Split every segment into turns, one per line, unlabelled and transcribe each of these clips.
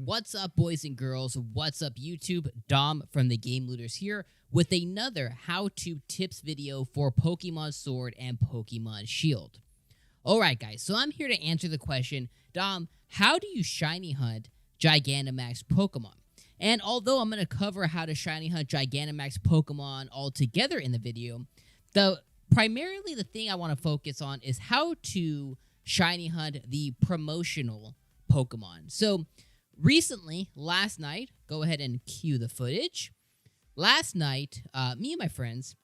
What's up, boys and girls? What's up, YouTube? Dom from the Game Looters here with another how-to tips video for Pokemon Sword and Pokemon Shield. Alright, guys, so I'm here to answer the question, Dom, how do you shiny hunt Gigantamax Pokemon? And although I'm going to cover how to shiny hunt Gigantamax Pokemon all together in the video, primarily the thing I want to focus on is how to shiny hunt the promotional Pokemon. So, recently, last night, go ahead and cue the footage. Last night, me and my friends,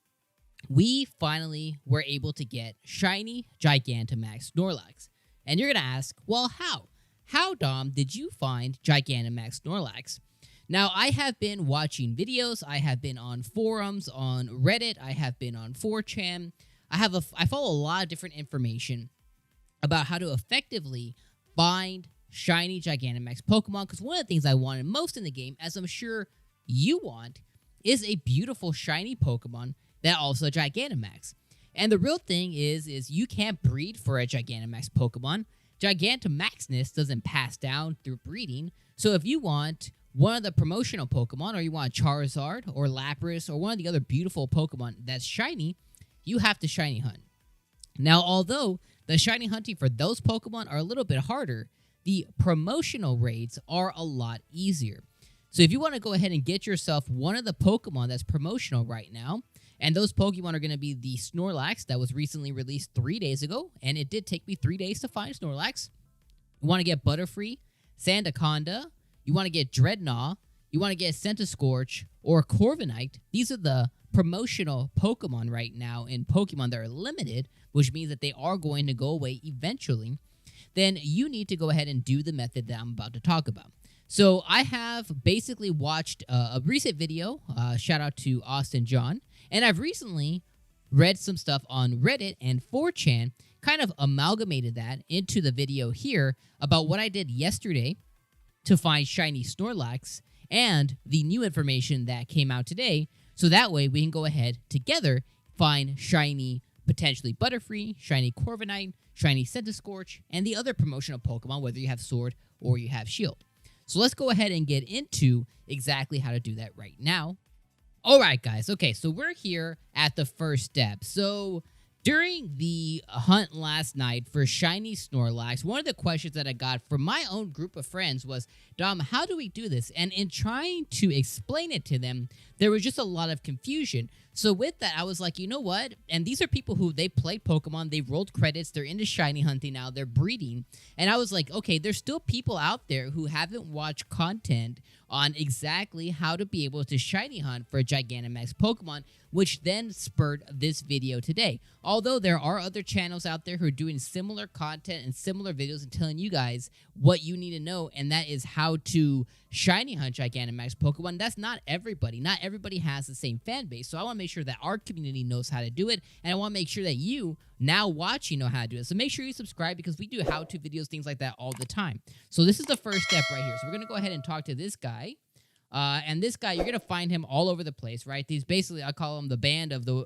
we finally were able to get shiny Gigantamax Snorlax. And you're going to ask, well, how? How, Dom, did you find Gigantamax Snorlax? Now, I have been watching videos. I have been on forums, on Reddit. I have been on 4chan. I follow a lot of different information about how to effectively find shiny Gigantamax Pokemon, because one of the things I wanted most in the game, as I'm sure you want, is a beautiful shiny Pokemon that also Gigantamax. And the real thing is you can't breed for a Gigantamax Pokemon. Gigantamaxness doesn't pass down through breeding. So if you want one of the promotional Pokemon, or you want Charizard or Lapras or one of the other beautiful Pokemon that's shiny, you have to shiny hunt. Now, although the shiny hunting for those Pokemon are a little bit harder, the promotional raids are a lot easier. So if you want to go ahead and get yourself one of the Pokemon that's promotional right now, and those Pokemon are going to be the Snorlax that was recently released 3 days ago, and it did take me 3 days to find Snorlax. You want to get Butterfree, Sandaconda, you want to get Dreadnought, you want to get Centiskorch, or Corviknight. These are the promotional Pokemon right now in Pokemon that are limited, which means that they are going to go away eventually. Then you need to go ahead and do the method that I'm about to talk about. So I have basically watched a recent video, shout out to Austin John, and I've recently read some stuff on Reddit and 4chan, kind of amalgamated that into the video here about what I did yesterday to find shiny Snorlax and the new information that came out today, so that way we can go ahead together find shiny, potentially Butterfree, shiny Corviknight, shiny Centiskorch, and the other promotional Pokemon, whether you have Sword or you have Shield. So let's go ahead and get into exactly how to do that right now. Alright, guys. Okay, so we're here at the first step. So during the hunt last night for shiny Snorlax, one of the questions that I got from my own group of friends was, Dom, how do we do this? And in trying to explain it to them, there was just a lot of confusion. So with that, I was like, you know what? And these are people who, they played Pokemon, they rolled credits, they're into shiny hunting now, they're breeding. And I was like, okay, there's still people out there who haven't watched content on exactly how to be able to shiny hunt for a Gigantamax Pokemon, which then spurred this video today. Although there are other channels out there who are doing similar content and similar videos and telling you guys what you need to know, and that is how to shiny hunt Gigantamax Pokemon. That's not everybody. Not everybody has the same fan base. So I want to make sure that our community knows how to do it, and I want to make sure that you, now watching, know how to do it. So make sure you subscribe, because we do how-to videos, things like that all the time. So this is the first step right here. So we're going to go ahead and talk to this guy. And this guy, you're gonna find him all over the place, right? These basically, I call him the band of the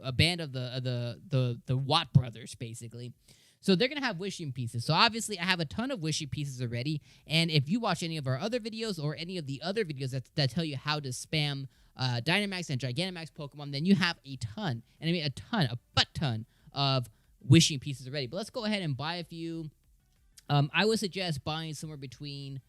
Watt brothers, basically. So they're gonna have wishing pieces. So obviously, I have a ton of wishing pieces already. And if you watch any of our other videos or any of the other videos that tell you how to spam Dynamax and Gigantamax Pokemon, then you have a ton, and I mean a butt ton of wishing pieces already. But let's go ahead and buy a few. I would suggest buying somewhere between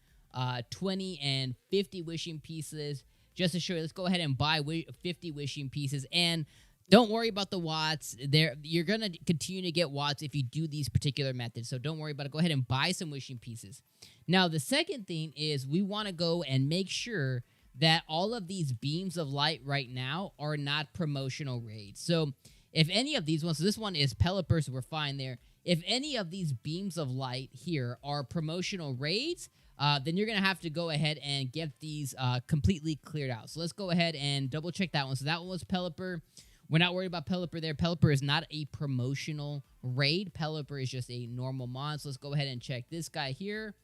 20 and 50 wishing pieces, just to show you. Let's go ahead and buy 50 wishing pieces, and don't worry about the watts. You're going to continue to get watts if you do these particular methods, so don't worry about it. Go ahead and buy some wishing pieces. Now, the second thing is we want to go and make sure that all of these beams of light right now are not promotional raids. So if any of these ones, so this one is Pelipper, so we're fine there. If any of these beams of light here are promotional raids, then you're going to have to go ahead and get these completely cleared out. So let's go ahead and double check that one. So that one was Pelipper. We're not worried about Pelipper there. Pelipper is not a promotional raid. Pelipper is just a normal mon. So let's go ahead and check this guy here.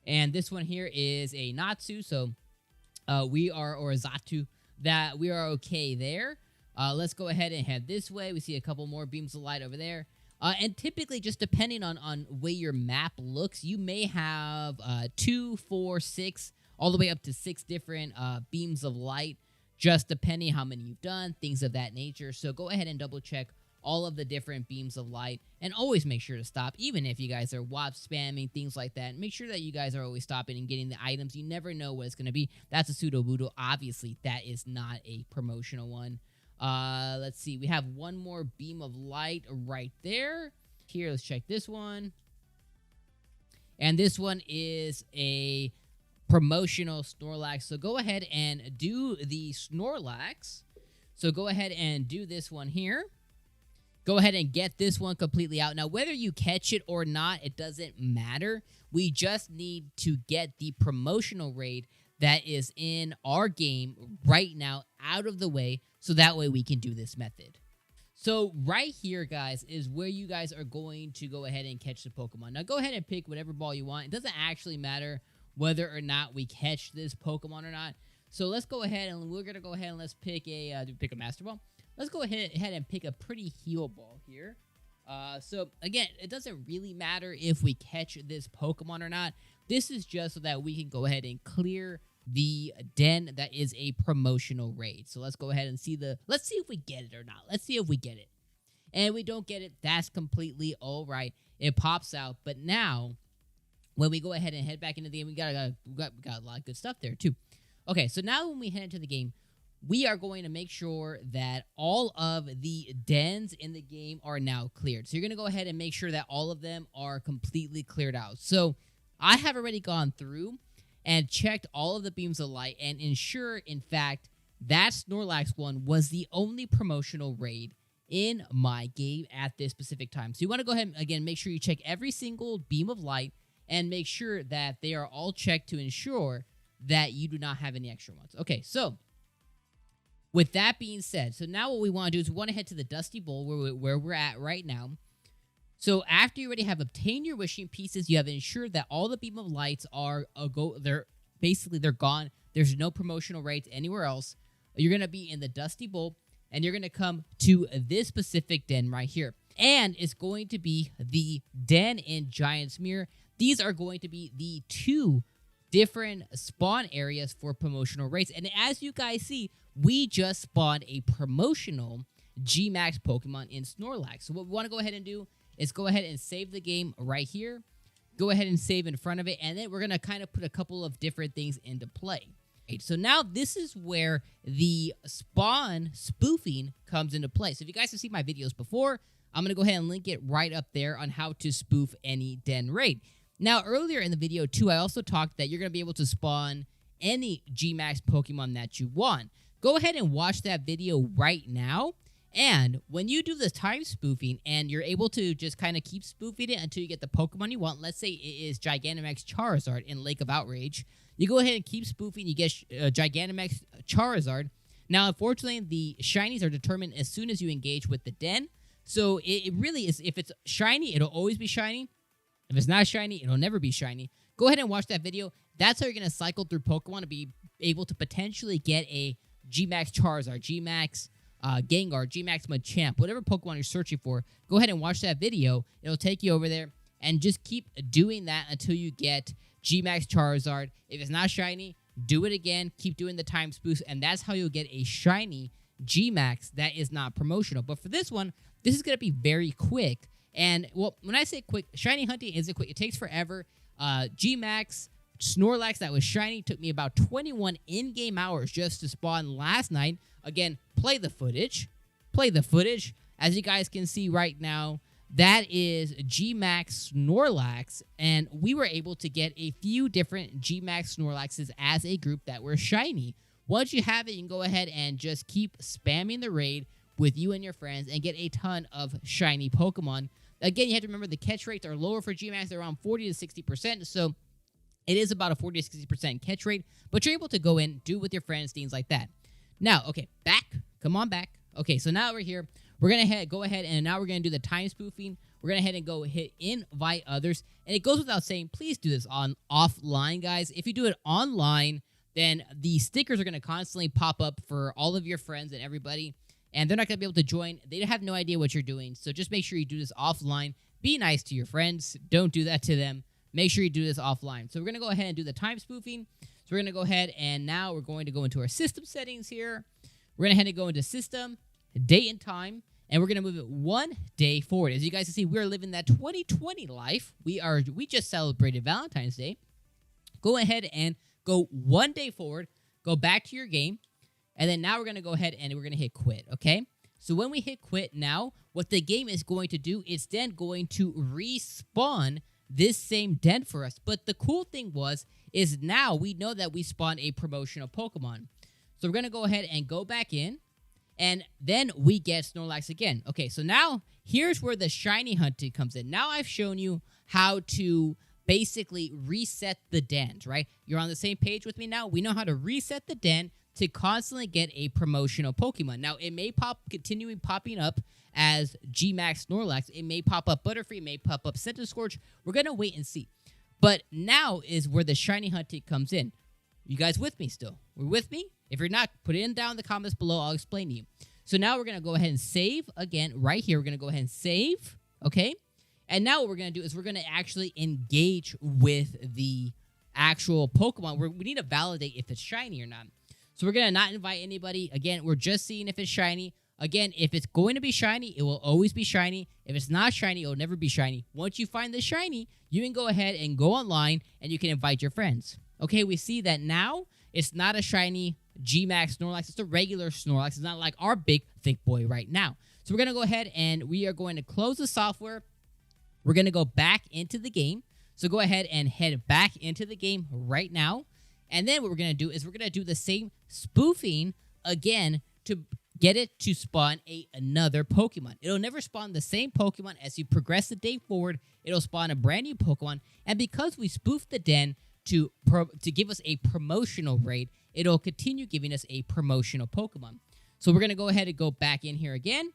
And this one here is a Natsu. So we are, or a Zatu, that we are okay there. Let's go ahead and head this way. We see a couple more beams of light over there. And typically, just depending on way your map looks, you may have 2, 4, 6, all the way up to 6 different beams of light, just depending how many you've done, things of that nature. So go ahead and double check all of the different beams of light, and always make sure to stop, even if you guys are WAP spamming, things like that. Make sure that you guys are always stopping and getting the items. You never know what it's going to be. That's a pseudo boodle. Obviously, that is not a promotional one. Let's see. We have one more beam of light right there. Here, let's check this one. And this one is a promotional Snorlax. So go ahead and do the Snorlax. So go ahead and do this one here. Go ahead and get this one completely out. Now, whether you catch it or not, it doesn't matter. We just need to get the promotional raid that is in our game right now out of the way, so that way we can do this method. So right here, guys, is where you guys are going to go ahead and catch the Pokemon. Now, go ahead and pick whatever ball you want. It doesn't actually matter whether or not we catch this Pokemon or not. So let's go ahead and we're going to go ahead and let's pick a Master Ball. Let's go ahead and pick a pretty heal ball here. So, again, it doesn't really matter if we catch this Pokemon or not. This is just so that we can go ahead and clear the den that is a promotional raid. So, let's go ahead and see let's see if we get it or not. Let's see if we get it. And we don't get it, that's completely all right. It pops out. But now, when we go ahead and head back into the game, we got a lot of good stuff there, too. Okay, so now when we head into the game, we are going to make sure that all of the dens in the game are now cleared. So you're going to go ahead and make sure that all of them are completely cleared out. So I have already gone through and checked all of the beams of light and ensure, in fact, that Snorlax one was the only promotional raid in my game at this specific time. So you want to go ahead and, again, make sure you check every single beam of light and make sure that they are all checked to ensure that you do not have any extra ones. Okay, so with that being said, so now what we want to do is we want to head to the Dusty Bowl where we're at right now. So after you already have obtained your wishing pieces, you have ensured that all the beam of lights are they're gone. There's no promotional rates anywhere else. You're going to be in the Dusty Bowl, and you're going to come to this specific den right here. And it's going to be the den in Giant's Mirror. These are going to be the 2 different spawn areas for promotional rates. And as you guys see, we just spawned a promotional G-Max Pokemon in Snorlax. So what we want to go ahead and do is go ahead and save the game right here. Go ahead and save in front of it. And then we're going to kind of put a couple of different things into play. Right, so now this is where the spawn spoofing comes into play. So if you guys have seen my videos before, I'm going to go ahead and link it right up there on how to spoof any den raid. Now, earlier in the video, too, I also talked that you're going to be able to spawn any G-Max Pokemon that you want. Go ahead and watch that video right now. And when you do the time spoofing and you're able to just kind of keep spoofing it until you get the Pokemon you want, let's say it is Gigantamax Charizard in Lake of Outrage, you go ahead and keep spoofing, you get Gigantamax Charizard. Now, unfortunately, the shinies are determined as soon as you engage with the den. So it really is, if it's shiny, it'll always be shiny. If it's not shiny, it'll never be shiny. Go ahead and watch that video. That's how you're going to cycle through Pokemon to be able to potentially get a G-Max Charizard, G-Max Gengar, G-Max Machamp, whatever Pokemon you're searching for. Go ahead and watch that video. It'll take you over there, and just keep doing that until you get G-Max Charizard. If it's not shiny, do it again. Keep doing the time spoof, and that's how you'll get a shiny G-Max that is not promotional. But for this one, this is going to be very quick. And, well, when I say quick, shiny hunting isn't quick. It takes forever. G-Max Snorlax that was shiny took me about 21 in-game hours just to spawn last night. Again, play the footage. Play the footage. As you guys can see right now, that is G-Max Snorlax. And we were able to get a few different G-Max Snorlaxes as a group that were shiny. Once you have it, you can go ahead and just keep spamming the raid with you and your friends and get a ton of shiny Pokemon. Again, you have to remember the catch rates are lower for G-Max. They're around 40 to 60%, so it is about a 40 to 60% catch rate, but you're able to go in, do it with your friends, things like that. Now, okay, back. Come on back. Okay, so now we're here. We're going to go ahead, and now we're going to do the time spoofing. We're going to head and go hit invite others, and it goes without saying, please do this on offline, guys. If you do it online, then the stickers are going to constantly pop up for all of your friends and everybody, and they're not going to be able to join. They have no idea what you're doing, so just make sure you do this offline. Be nice to your friends. Don't do that to them. Make sure you do this offline. So we're going to go ahead and do the time spoofing. So we're going to go ahead and now we're going to go into our system settings here. We're going to head and go into system, date and time, and we're going to move it 1 day forward. As you guys can see, we're living that 2020 life. We just celebrated Valentine's Day. Go ahead and go 1 day forward, go back to your game, and then now we're going to go ahead and we're going to hit quit, okay? So when we hit quit now, what the game is going to do is then going to respawn this same den for us. But the cool thing is now we know that we spawned a promotional Pokemon. So we're going to go ahead and go back in, and then we get Snorlax again. Okay, so now here's where the shiny hunting comes in. Now I've shown you how to basically reset the dens, right? You're on the same page with me now. We know how to reset the den to constantly get a promotional Pokemon. Now, it may continuing popping up as Gmax Snorlax. It may pop up Butterfree. It may pop up Centiskorch. We're going to wait and see. But now is where the shiny hunting comes in. You guys with me still? We're with me? If you're not, put it in down in the comments below. I'll explain to you. So now we're going to go ahead and save again right here. We're going to go ahead and save, okay? And now what we're going to do is we're going to actually engage with the actual Pokemon. We need to validate if it's shiny or not. So we're going to not invite anybody. Again, we're just seeing if it's shiny. Again, if it's going to be shiny, it will always be shiny. If it's not shiny, it will never be shiny. Once you find the shiny, you can go ahead and go online and you can invite your friends. Okay, we see that now it's not a shiny Gmax Snorlax. It's a regular Snorlax. It's not like our big, thick boy right now. So we're going to go ahead and we are going to close the software. We're going to go back into the game. So go ahead and head back into the game right now. And then what we're going to do is we're going to do the same spoofing again to get it to spawn another Pokemon. It'll never spawn the same Pokemon. As you progress the day forward, it'll spawn a brand new Pokemon. And because we spoofed the den to give us a promotional raid, it'll continue giving us a promotional Pokemon. So we're going to go ahead and go back in here again.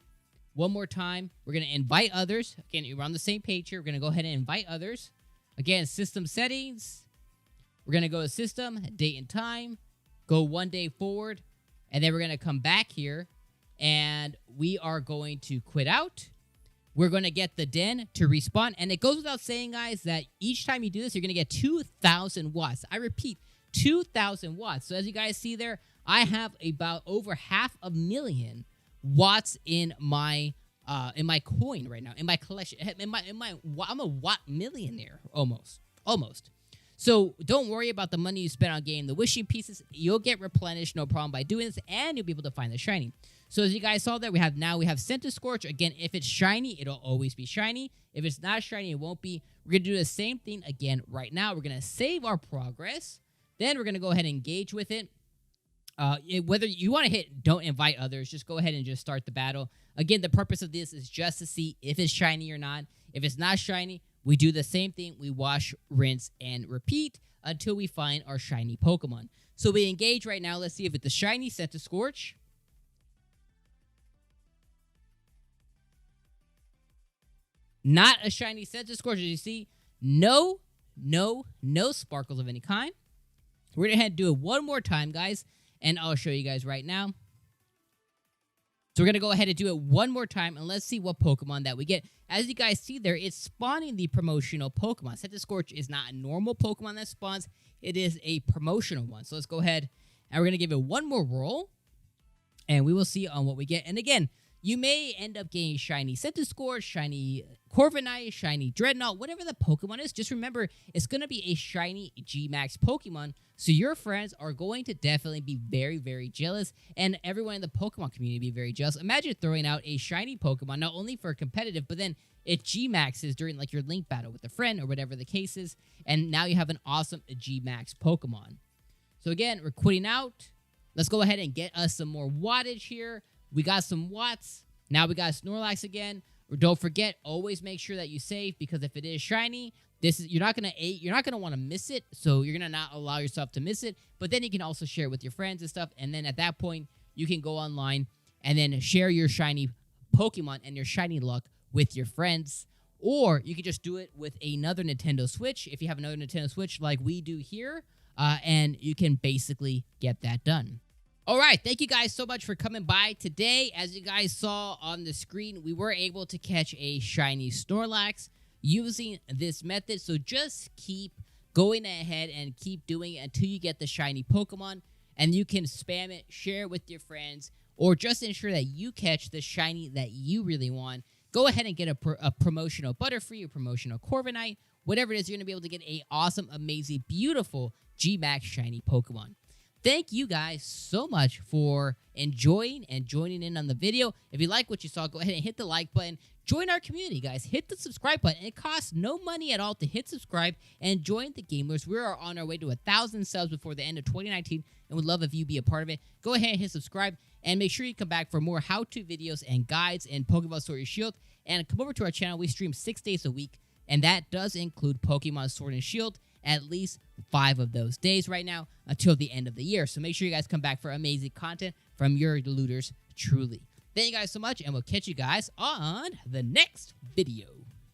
One more time. We're going to invite others. Again, we're on the same page here. We're going to go ahead and invite others. Again, system settings. We're going to go to system, date and time, go 1 day forward, and then we're going to come back here, and we are going to quit out. We're going to get the den to respawn, and it goes without saying, guys, that each time you do this, you're going to get 2,000 watts. I repeat, 2,000 watts. So as you guys see there, I have about over 500,000 watts in my coin right now, in my collection. I'm a watt millionaire, almost. So don't worry about the money you spend on getting the wishing pieces. You'll get replenished, no problem, by doing this, and you'll be able to find the shiny. So as you guys saw there, we have Centiskorch. Again, if it's shiny, it'll always be shiny. If it's not shiny, it won't be. We're going to do the same thing again right now. We're going to save our progress. Then we're going to go ahead and engage with it. Whether you want to hit don't invite others, just go ahead and just start the battle. Again, the purpose of this is just to see if it's shiny or not. If it's not shiny, we do the same thing. We wash, rinse, and repeat until we find our shiny Pokemon. So we engage right now. Let's see if it's a shiny Centiskorch. Not a shiny Centiskorch, as you see. No sparkles of any kind. We're going to head and do it one more time, guys, and I'll show you guys right now. So we're going to go ahead and do it one more time, and let's see what Pokemon that we get. As you guys see there, it's spawning the promotional Pokemon. Centiskorch is not a normal Pokemon that spawns. It is a promotional one. So let's go ahead, and we're going to give it one more roll, and we will see on what we get. And again, you may end up getting shiny Centiskorch, shiny Corviknight, shiny Dreadnought, whatever the Pokemon is. Just remember, it's going to be a shiny Gmax Pokemon, so your friends are going to definitely be very, very jealous, and everyone in the Pokemon community be very jealous. Imagine throwing out a shiny Pokemon, not only for competitive, but then it Gmaxes during like your link battle with a friend or whatever the case is, and now you have an awesome Gmax Pokemon. So again, we're quitting out. Let's go ahead and get us some more wattage here. We got some watts. Now we got Snorlax again. Don't forget, always make sure that you save, because if it is shiny, you're not gonna want to miss it. So you're gonna not allow yourself to miss it. But then you can also share it with your friends and stuff. And then at that point, you can go online and then share your shiny Pokemon and your shiny luck with your friends. Or you can just do it with another Nintendo Switch if you have another Nintendo Switch like we do here, and you can basically get that done. All right, thank you guys so much for coming by today. As you guys saw on the screen, we were able to catch a shiny Snorlax using this method. So just keep going ahead and keep doing it until you get the shiny Pokemon, and you can spam it, share it with your friends, or just ensure that you catch the shiny that you really want. Go ahead and get a promotional Butterfree or promotional Corviknight, whatever it is, you're going to be able to get a awesome, amazing, beautiful G-Max shiny Pokemon. Thank you guys so much for enjoying and joining in on the video. If you like what you saw, go ahead and hit the like button. Join our community, guys. Hit the subscribe button. It costs no money at all to hit subscribe and join the Gamers. We are on our way to 1,000 subs before the end of 2019, and would love if you be a part of it. Go ahead and hit subscribe, and make sure you come back for more how-to videos and guides in Pokemon Sword and Shield. And come over to our channel. We stream 6 days a week, and that does include Pokemon Sword and Shield, at least 5 of those days right now until the end of the year. So make sure you guys come back for amazing content from your looters truly. Thank you guys so much, and we'll catch you guys on the next video.